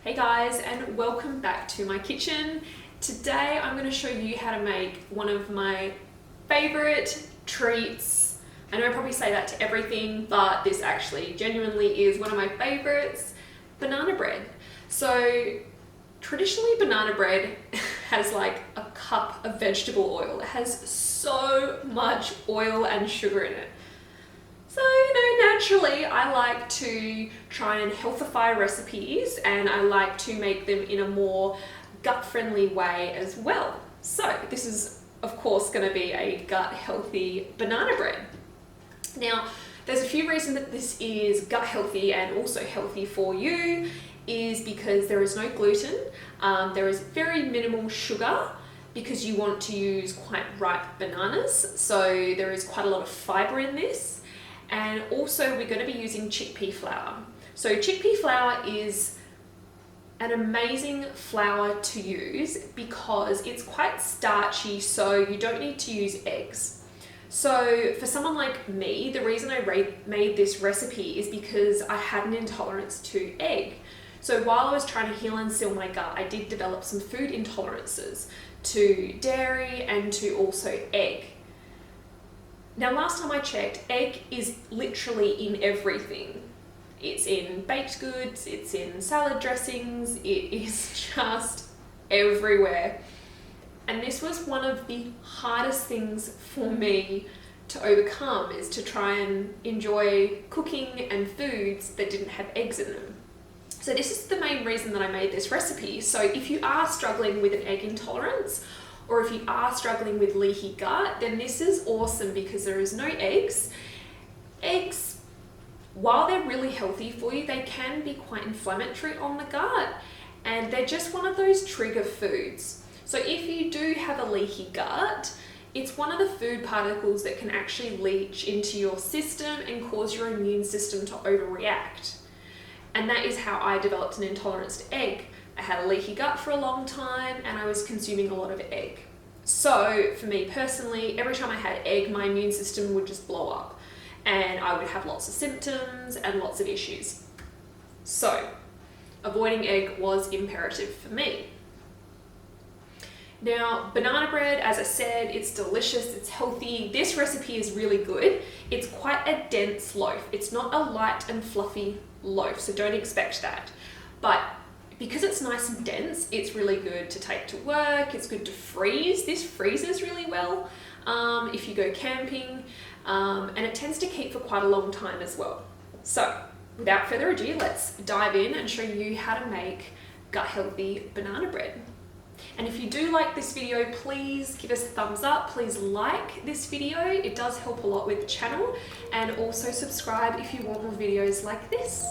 Hey guys, and welcome back to my kitchen. Today I'm going to show you how to make one of my favorite treats. I know I probably say that to everything, but this actually genuinely is one of my favorites, banana bread. So traditionally banana bread has like a cup of vegetable oil. It has so much oil and sugar in it. So, naturally I like to try and healthify recipes, and I like to make them in a more gut-friendly way as well. So this is, of course, going to be a gut-healthy banana bread. Now, there's a few reasons that this is gut-healthy and also healthy for you, is because there is no gluten, there is very minimal sugar, because you want to use quite ripe bananas, so there is quite a lot of fiber in this. And also we're going to be using chickpea flour. So chickpea flour is an amazing flour to use because it's quite starchy, so you don't need to use eggs. So for someone like me, the reason I made this recipe is because I had an intolerance to egg. So while I was trying to heal and seal my gut, I did develop some food intolerances to dairy and to also egg. Now, last time I checked, egg is literally in everything. It's in baked goods, it's in salad dressings, it is just everywhere. And this was one of the hardest things for me to overcome, is to try and enjoy cooking and foods that didn't have eggs in them. So this is the main reason that I made this recipe. So if you are struggling with an egg intolerance, or if you are struggling with leaky gut, then this is awesome because there is no eggs. Eggs, while they're really healthy for you, they can be quite inflammatory on the gut, and they're just one of those trigger foods. So if you do have a leaky gut, it's one of the food particles that can actually leach into your system and cause your immune system to overreact. And that is how I developed an intolerance to egg. I had a leaky gut for a long time and I was consuming a lot of egg. So for me personally, every time I had egg, my immune system would just blow up and I would have lots of symptoms and lots of issues. So avoiding egg was imperative for me. Now, banana bread, as I said, it's delicious, it's healthy. This recipe is really good. It's quite a dense loaf. It's not a light and fluffy loaf, so don't expect that. But because it's nice and dense, it's really good to take to work. It's good to freeze. This freezes really well if you go camping, and it tends to keep for quite a long time as well. So without further ado, let's dive in and show you how to make gut healthy banana bread. And if you do like this video, please give us a thumbs up. Please like this video. It does help a lot with the channel, and also subscribe if you want more videos like this.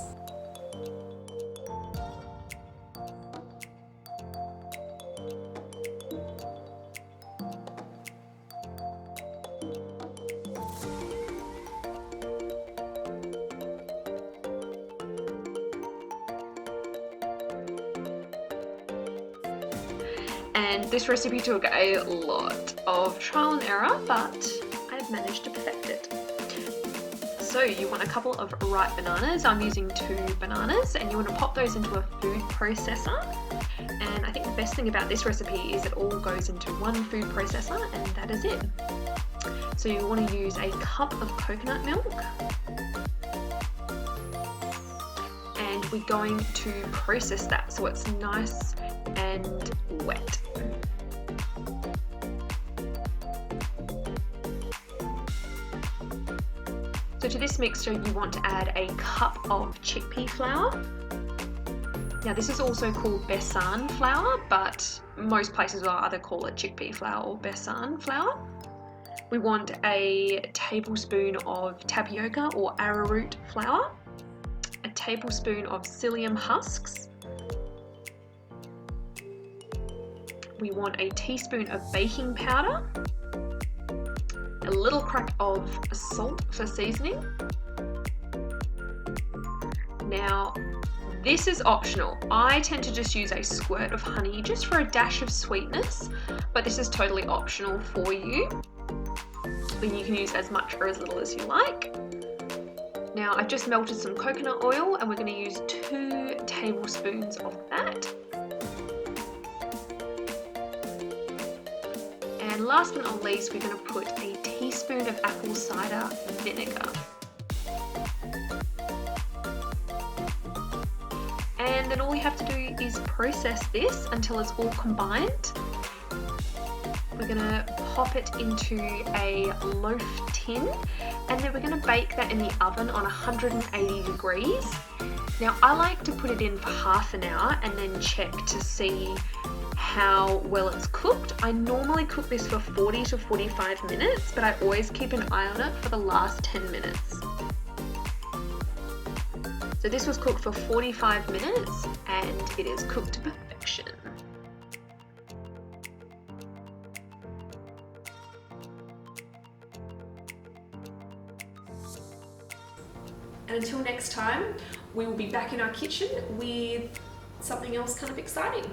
And this recipe took a lot of trial and error, but I've managed to perfect it. So you want a couple of ripe bananas. I'm using 2 bananas, and you want to pop those into a food processor. And I think the best thing about this recipe is it all goes into one food processor, and that is it. So you want to use a cup of coconut milk. And we're going to process that so it's nice and wet. So to this mixture you want to add a cup of chickpea flour. Now this is also called besan flour, but most places will either call it chickpea flour or besan flour. We want a tablespoon of tapioca or arrowroot flour, a tablespoon of psyllium husks. We want a teaspoon of baking powder, a little crack of salt for seasoning. Now, this is optional. I tend to just use a squirt of honey just for a dash of sweetness, but this is totally optional for you. And you can use as much or as little as you like. Now I've just melted some coconut oil and we're going to use 2 tablespoons of that. And last but not least, we're going to put a teaspoon of apple cider vinegar. And then all we have to do is process this until it's all combined. We're going to pop it into a loaf tin, and then we're going to bake that in the oven on 180 degrees. Now I like to put it in for half an hour and then check to see how well it's cooked. I normally cook this for 40 to 45 minutes, but I always keep an eye on it for the last 10 minutes. So this was cooked for 45 minutes and it is cooked to perfection. And until next time, we will be back in our kitchen with something else kind of exciting.